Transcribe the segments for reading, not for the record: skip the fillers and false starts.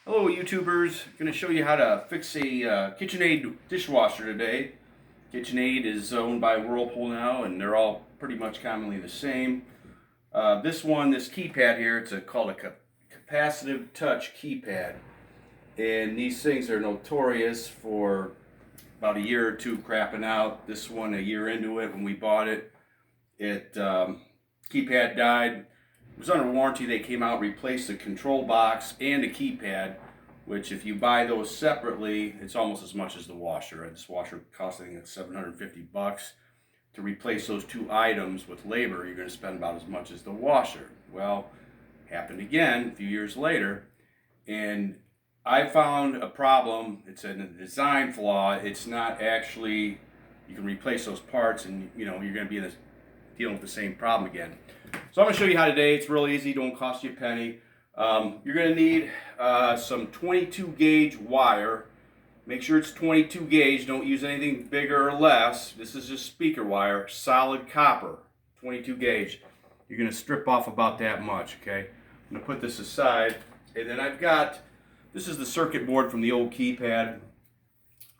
Hello YouTubers, going to show you how to fix a KitchenAid dishwasher today. KitchenAid is owned by Whirlpool now, and they're all pretty much commonly the same. This keypad here, it's called a capacitive touch keypad. And these things are notorious for about a year or two crapping out. This one, a year into it, when we bought it, keypad died. It was under warranty. They came out, replaced the control box and the keypad, which if you buy those separately, it's almost as much as the washer. This washer costs, I think, $750. To replace those two items with labor, you're going to spend about as much as the washer. Well, happened again a few years later, and I found a problem. It's a design flaw. It's not actually, you can replace those parts and you're going to be dealing with the same problem again. So I'm going to show you how today. It's real easy, don't cost you a penny. You're going to need some 22 gauge wire. Make sure it's 22 gauge, don't use anything bigger or less. This is just speaker wire, solid copper, 22 gauge. You're going to strip off about that much, okay? I'm going to put this aside, and then this is the circuit board from the old keypad.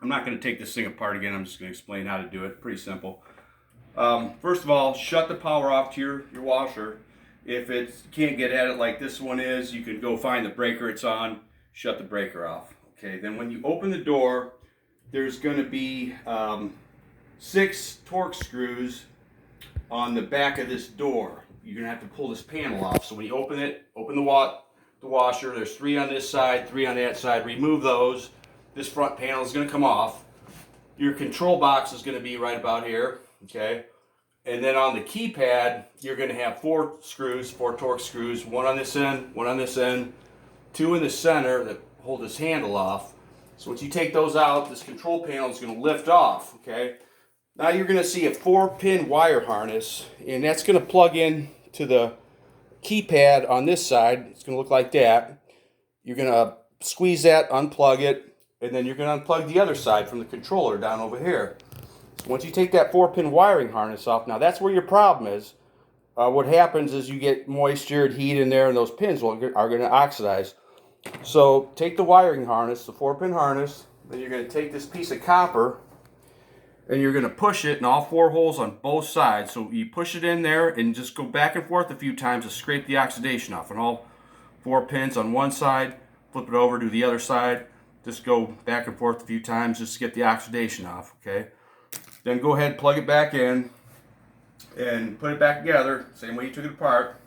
I'm not going to take this thing apart again, I'm just going to explain how to do it, pretty simple. First of all, shut the power off to your washer. If you can't get at it like this one is, you can go find the breaker it's on, shut the breaker off. Okay, then when you open the door, there's going to be 6 torque screws on the back of this door. You're going to have to pull this panel off. So when you open it, open the washer, there's 3 on this side, 3 on that side. Remove those. This front panel is going to come off. Your control box is going to be right about here. Okay, and then on the keypad, you're going to have 4 torque screws, 1 on this end, 1 on this end, 2 in the center that hold this handle off. So once you take those out, this control panel is going to lift off. Okay, now you're going to see a 4-pin wire harness, and that's going to plug in to the keypad on this side. It's going to look like that. You're going to squeeze that, unplug it, and then you're going to unplug the other side from the controller down over here. Once you take that 4-pin wiring harness off, now that's where your problem is. What happens is you get moisture and heat in there, and those pins are going to oxidize. So take the wiring harness, the 4-pin harness, then you're going to take this piece of copper, and you're going to push it in all 4 holes on both sides. So you push it in there and just go back and forth a few times to scrape the oxidation off. And all 4 pins on one side, flip it over to the other side. Just go back and forth a few times just to get the oxidation off, okay? Then go ahead and plug it back in and put it back together, same way you took it apart.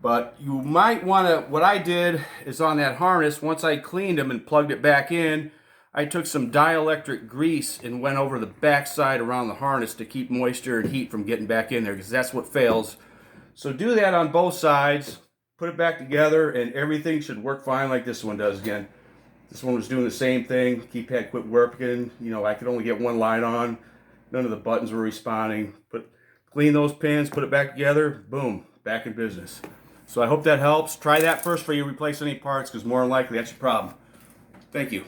But you might want to, what I did is on that harness, once I cleaned them and plugged it back in, I took some dielectric grease and went over the back side around the harness to keep moisture and heat from getting back in there, because that's what fails. So do that on both sides, put it back together, and everything should work fine like this one does again. This one was doing the same thing, keypad quit working, I could only get 1 light on. None of the buttons were responding. Clean those pins, put it back together, boom, back in business. So I hope that helps. Try that first before you replace any parts, because more than likely that's your problem. Thank you.